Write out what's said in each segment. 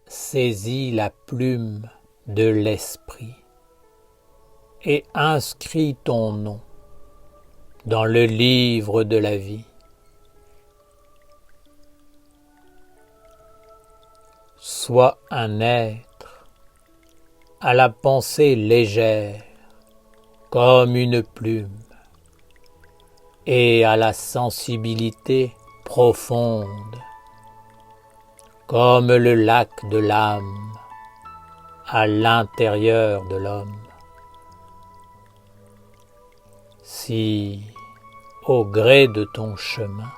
saisit la plume de l'esprit et inscrit ton nom dans le livre de la vie. Sois un être à la pensée légère comme une plume et à la sensibilité profonde comme le lac de l'âme à l'intérieur de l'homme. Si, au gré de ton chemin,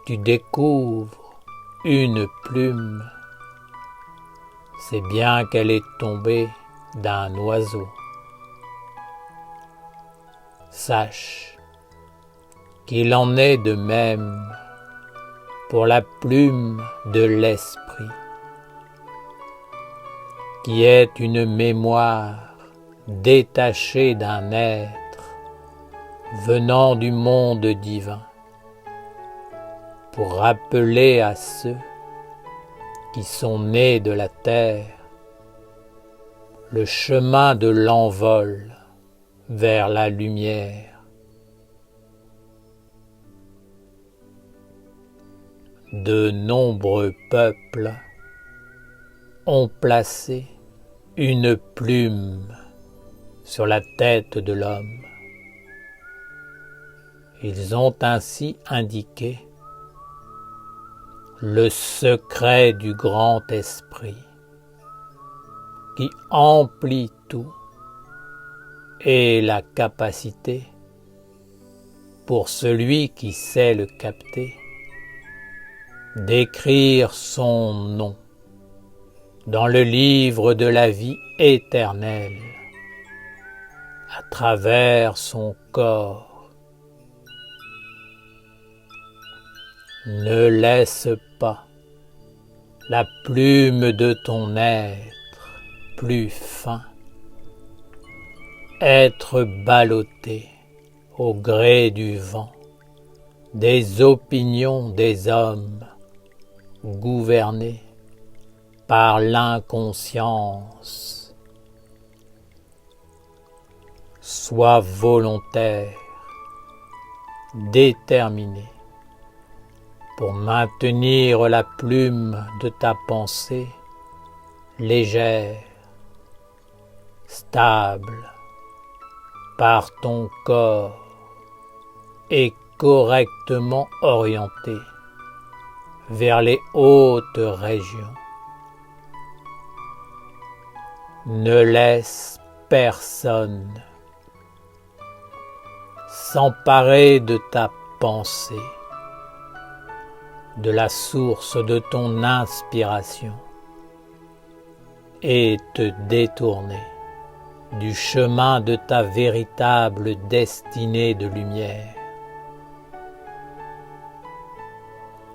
tu découvres une plume, c'est bien qu'elle est tombée d'un oiseau. Sache qu'il en est de même pour la plume de l'esprit, qui est une mémoire détachée d'un être venant du monde divin, pour rappeler à ceux qui sont nés de la terre le chemin de l'envol vers la lumière. De nombreux peuples ont placé une plume sur la tête de l'homme. Ils ont ainsi indiqué le secret du grand esprit qui emplit tout et la capacité pour celui qui sait le capter d'écrire son nom dans le livre de la vie éternelle à travers son corps. Ne laisse pas la plume de ton être plus fin être ballottée au gré du vent des opinions des hommes gouvernés par l'inconscience. Sois volontaire, déterminé pour maintenir la plume de ta pensée légère, stable, par ton corps et correctement orientée vers les hautes régions. Ne laisse personne s'emparer de ta pensée, de la source de ton inspiration, et te détourner du chemin de ta véritable destinée de lumière.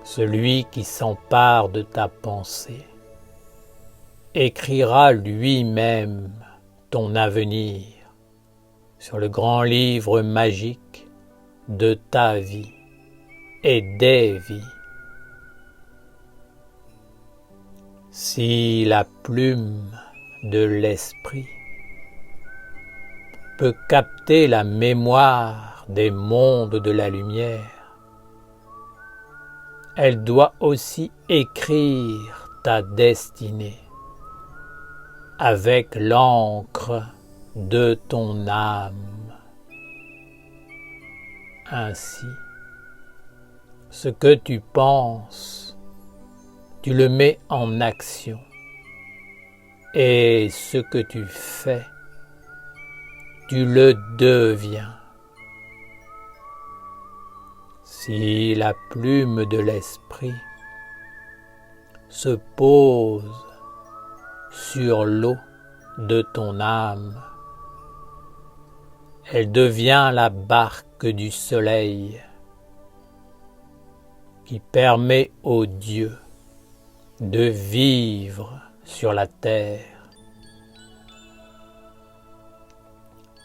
Celui qui s'empare de ta pensée écrira lui-même ton avenir sur le grand livre magique de ta vie et des vies. Si la plume de l'esprit peut capter la mémoire des mondes de la lumière, elle doit aussi écrire ta destinée avec l'encre de ton âme. Ainsi, ce que tu penses, tu le mets en action, et ce que tu fais, tu le deviens. Si la plume de l'esprit se pose sur l'eau de ton âme, elle devient la barque du soleil qui permet aux dieux de vivre sur la terre.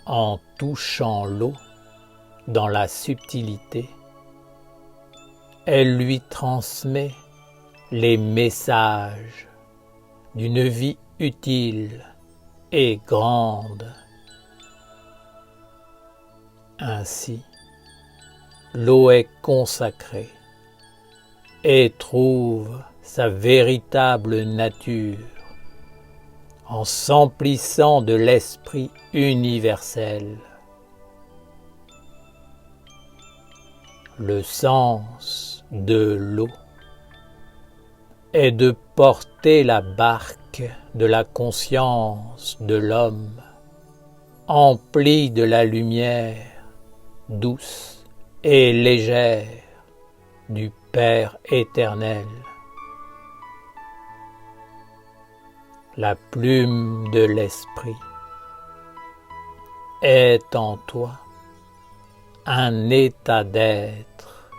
En touchant l'eau dans la subtilité, elle lui transmet les messages d'une vie utile et grande. Ainsi, l'eau est consacrée et trouve sa véritable nature en s'emplissant de l'esprit universel. Le sens de l'eau est de porter la barque de la conscience de l'homme, emplie de la lumière douce et légère du Père éternel. La plume de l'esprit est en toi un état d'être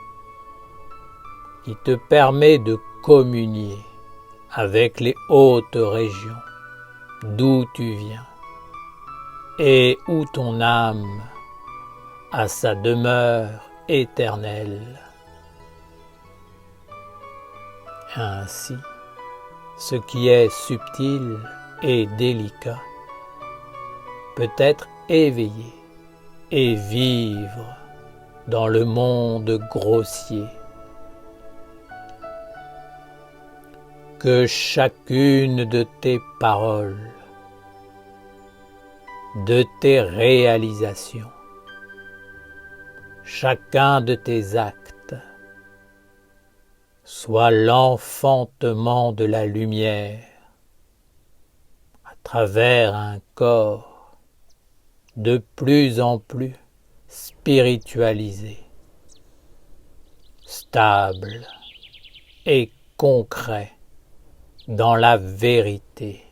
qui te permet de communier avec les hautes régions d'où tu viens et où ton âme a sa demeure éternelle. Ainsi, ce qui est subtil et délicat peut être éveillé et vivre dans le monde grossier. Que chacune de tes paroles, de tes réalisations, chacun de tes actes soit l'enfantement de la lumière à travers un corps de plus en plus spiritualisé, stable et concret dans la vérité.